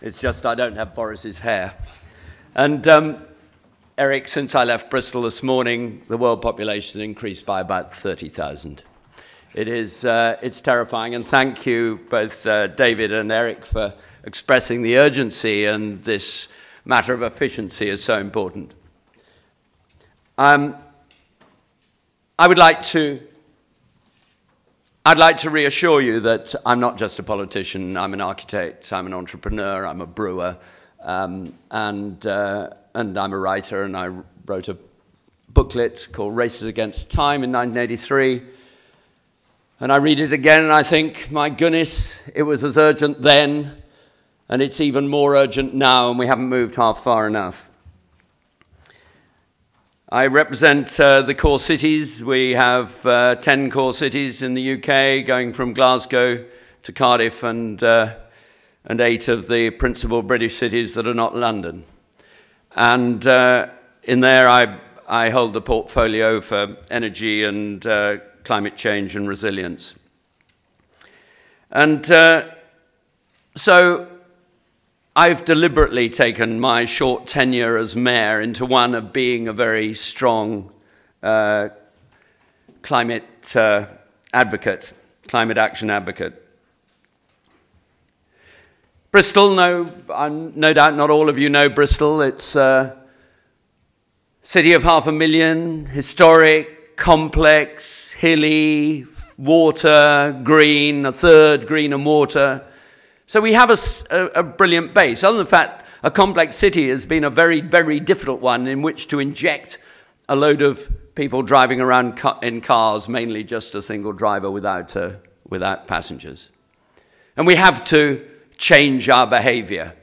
It's just I don't have Boris's hair. And Eric, since I left Bristol this morning, the world population has increased by about 30,000. It's terrifying, and thank you both David and Eric for expressing the urgency, and this matter of efficiency is so important. I'd like to reassure you that I'm not just a politician. I'm an architect, I'm an entrepreneur, I'm a brewer, and I'm a writer, and I wrote a booklet called Races Against Time in 1983. And I read it again and I think, my goodness, it was as urgent then, and it's even more urgent now, and we haven't moved half far enough. I represent the core cities. We have 10 core cities in the UK, going from Glasgow to Cardiff, and 8 of the principal British cities that are not London. And in there, I hold the portfolio for energy and climate change and resilience. And so I've deliberately taken my short tenure as mayor into one of being a very strong climate advocate, climate action advocate. Bristol, no doubt not all of you know Bristol. It's a city of 500,000, historic, complex, hilly, water, green, a third green and water. So we have a brilliant base. Other than the fact, a complex city has been a very, very difficult one in which to inject a load of people driving around in cars, mainly just a single driver without passengers. And we have to change our behavior.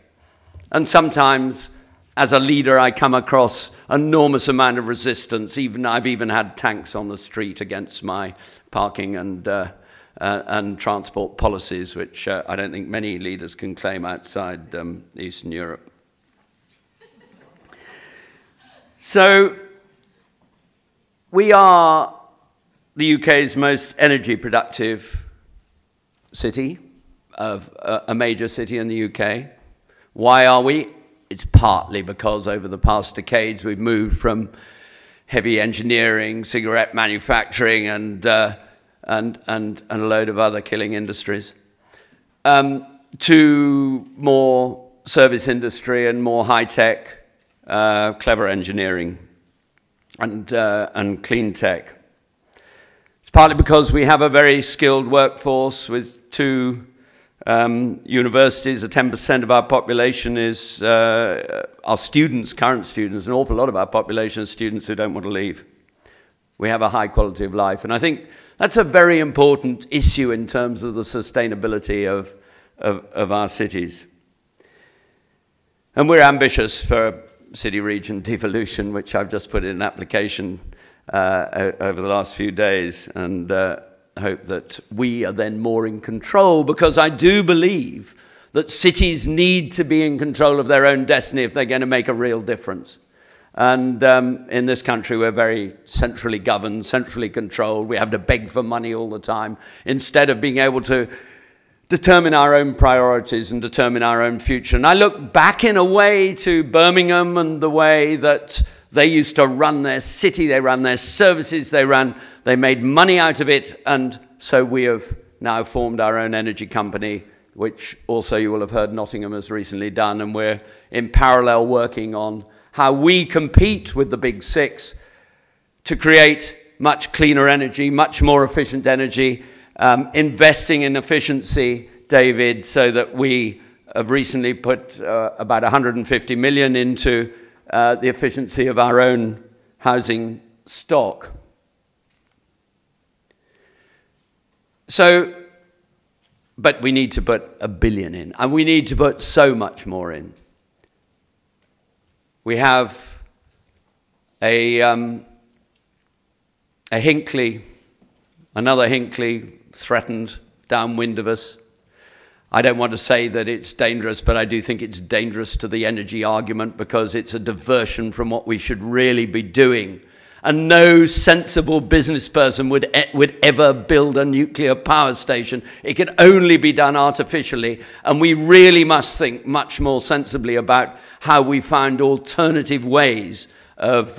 And sometimes, as a leader, I come across an enormous amount of resistance. I've even had tanks on the street against my parking and transport policies, which I don't think many leaders can claim outside Eastern Europe. So we are the UK's most energy productive city, of a major city in the UK. Why are we? It's partly because over the past decades we've moved from heavy engineering, cigarette manufacturing, and a load of other killing industries, to more service industry and more high-tech, clever engineering and clean tech. It's partly because we have a very skilled workforce with 2 universities. 10% of our population is our students, current students. An awful lot of our population is students who don't want to leave. We have a high quality of life, and I think that's a very important issue in terms of the sustainability of our cities. And we're ambitious for city region devolution, which I've just put in an application over the last few days, and hope that we are then more in control, because I do believe that cities need to be in control of their own destiny if they're going to make a real difference. And in this country, we're very centrally governed, centrally controlled. We have to beg for money all the time, instead of being able to determine our own priorities and determine our own future. And I look back in a way to Birmingham and the way that they used to run their city, they ran their services, they made money out of it, and so we have now formed our own energy company, which also you will have heard Nottingham has recently done, and we're in parallel working on how we compete with the big 6 to create much cleaner energy, much more efficient energy, investing in efficiency, David, so that we have recently put about 150 million into the efficiency of our own housing stock. So, but we need to put $1 billion in, and we need to put so much more in. We have another Hinkley threatened downwind of us. I don't want to say that it's dangerous, but I do think it's dangerous to the energy argument, because it's a diversion from what we should really be doing, And no sensible business person would ever build a nuclear power station. It can only be done artificially. And we really must think much more sensibly about how we find alternative ways of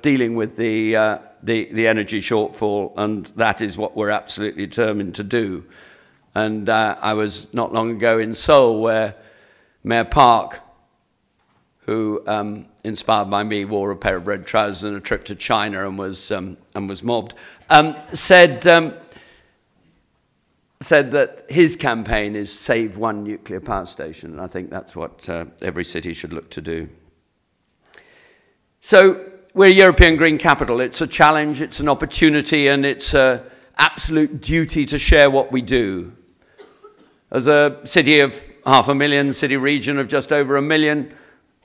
dealing with the energy shortfall. And that is what we're absolutely determined to do. And I was not long ago in Seoul, where Mayor Park, who, inspired by me, wore a pair of red trousers and a trip to China and was mobbed, said that his campaign is save one nuclear power station. And I think that's what every city should look to do. So we're European Green Capital. It's a challenge, it's an opportunity, and it's an absolute duty to share what we do. As a city of 500,000, city region of just over 1 million,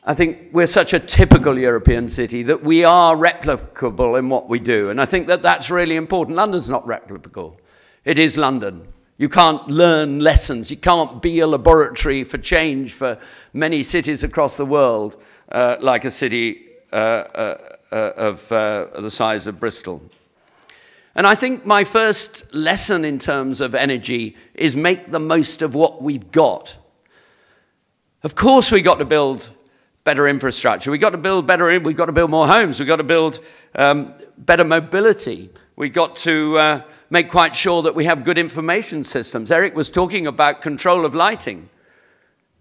I think we're such a typical European city that we are replicable in what we do. And I think that that's really important. London's not replicable. It is London. You can't learn lessons. You can't be a laboratory for change for many cities across the world, like a city of the size of Bristol. And I think my first lesson in terms of energy is make the most of what we've got. Of course, we've got to build better infrastructure. We've got to build we've got to build more homes. We've got to build better mobility. We've got to make quite sure that we have good information systems. Eric was talking about control of lighting.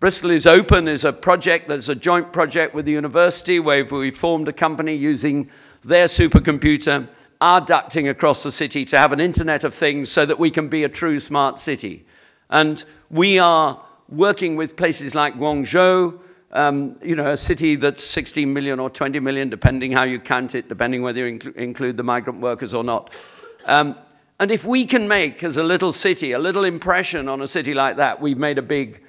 Bristol is Open is a project that's a joint project with the university where we formed a company using their supercomputer, our ducting across the city to have an Internet of Things so that we can be a true smart city. And we are working with places like Guangzhou, you know, a city that's 16 million or 20 million, depending how you count it, depending whether you include the migrant workers or not. And if we can make, as a little city, a little impression on a city like that, we've made a big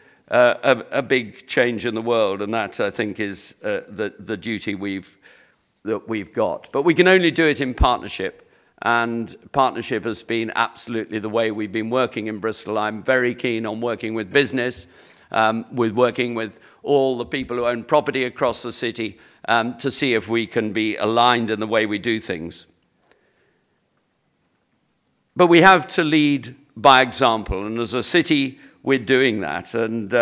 change in the world. And that, I think, is the duty that we've got. But we can only do it in partnership. And partnership has been absolutely the way we've been working in Bristol. I'm very keen on working with business, working with all the people who own property across the city to see if we can be aligned in the way we do things. But we have to lead by example. And as a city, we're doing that. And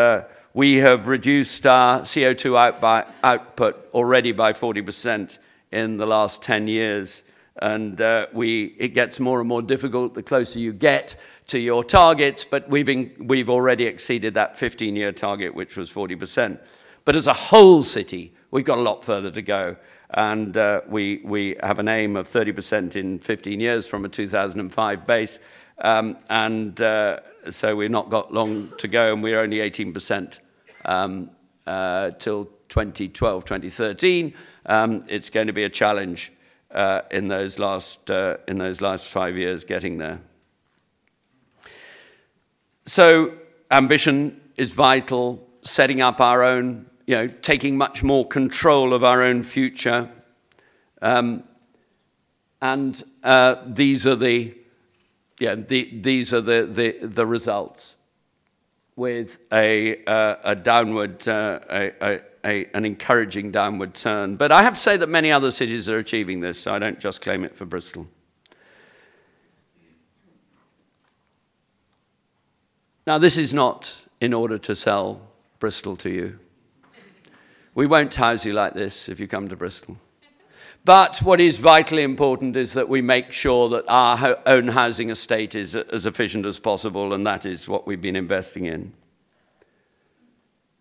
we have reduced our CO2 output already by 40% in the last 10 years. And it gets more and more difficult the closer you get to your targets, but we've already exceeded that 15-year target, which was 40%. But as a whole city, we've got a lot further to go. And we have an aim of 30% in 15 years from a 2005 base. So we've not got long to go, and we're only 18% till 2012, 2013. It's going to be a challenge in those last 5 years getting there. So ambition is vital, setting up our own, you know, taking much more control of our own future. These are the results, with a downward, an encouraging downward turn. But I have to say that many other cities are achieving this, so I don't just claim it for Bristol. Now, this is not in order to sell Bristol to you. We won't house you like this if you come to Bristol. But what is vitally important is that we make sure that our own housing estate is as efficient as possible, and that is what we've been investing in.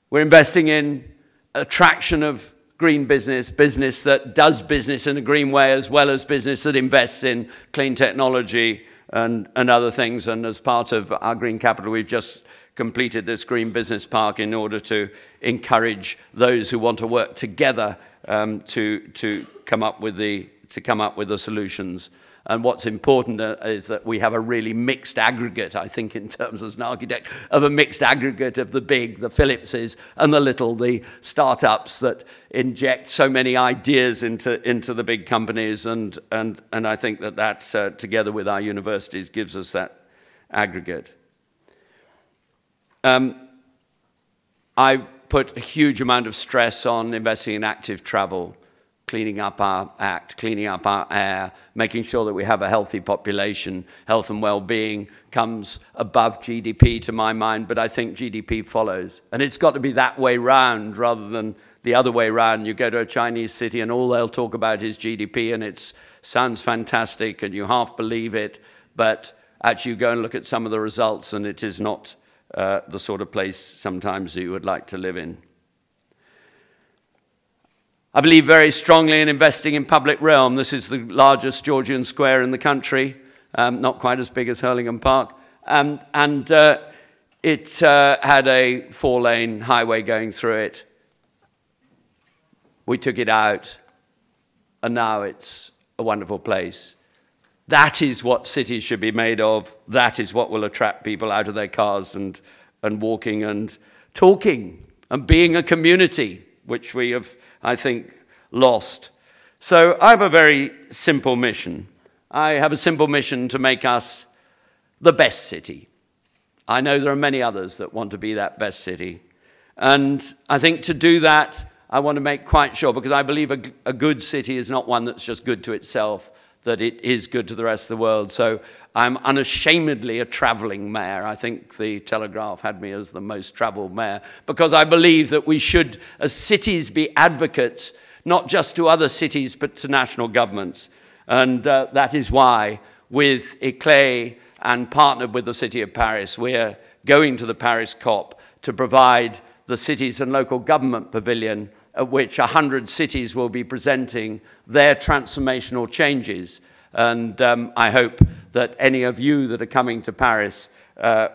We're investing in attraction of green business, business that does business in a green way, as well as business that invests in clean technology and other things. And as part of our green capital, we've just completed this green business park in order to encourage those who want to work together to come up with the solutions. And what's important is that we have a really mixed aggregate, I think, in terms as an architect, of a mixed aggregate of the big, the Phillipses, and the little, the startups that inject so many ideas into the big companies. And I think that that's, together with our universities, gives us that aggregate. I put a huge amount of stress on investing in active travel. cleaning up our act, cleaning up our air, making sure that we have a healthy population. Health and well-being comes above GDP to my mind, but I think GDP follows. And it's got to be that way round rather than the other way round. You go to a Chinese city and all they'll talk about is GDP, and it sounds fantastic and you half believe it, but actually you go and look at some of the results and it is not the sort of place sometimes that you would like to live in. I believe very strongly in investing in public realm. This is the largest Georgian square in the country, not quite as big as Hurlingham Park. It had a 4-lane highway going through it. We took it out, and now it's a wonderful place. That is what cities should be made of. That is what will attract people out of their cars and walking and talking and being a community, which we have, I think, lost. So I have a very simple mission. I have a simple mission to make us the best city. I know there are many others that want to be that best city. And I think to do that, I want to make quite sure, because I believe a good city is not one that's just good to itself, that it is good to the rest of the world. So I'm unashamedly a traveling mayor. I think the Telegraph had me as the most traveled mayor, because I believe that we should, as cities, be advocates, not just to other cities, but to national governments. And that is why, with ICLEI and partnered with the City of Paris, we're going to the Paris COP to provide the cities and local government pavilion, at which 100 cities will be presenting their transformational changes. And I hope that any of you that are coming to Paris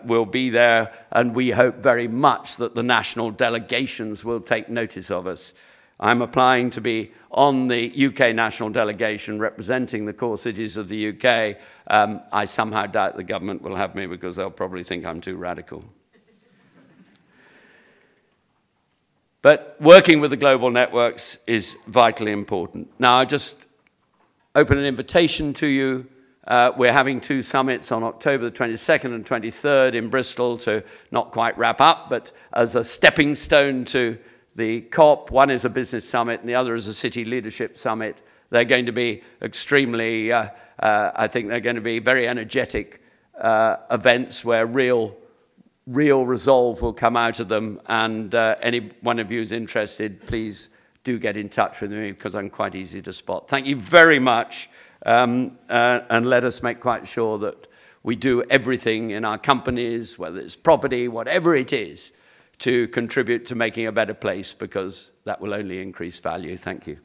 will be there, and we hope very much that the national delegations will take notice of us. I'm applying to be on the UK national delegation representing the core cities of the UK. I somehow doubt the government will have me, because they'll probably think I'm too radical. But working with the global networks is vitally important. Now, I just open an invitation to you. We're having 2 summits on October the 22nd and 23rd in Bristol to not quite wrap up, but as a stepping stone to the COP. One is a business summit and the other is a city leadership summit. They're going to be extremely, I think they're going to be very energetic events where real resolve will come out of them, and any one of you who's interested, please do get in touch with me, because I'm quite easy to spot. Thank you very much, and let us make quite sure that we do everything in our companies, whether it's property, whatever it is, to contribute to making a better place, because that will only increase value. Thank you.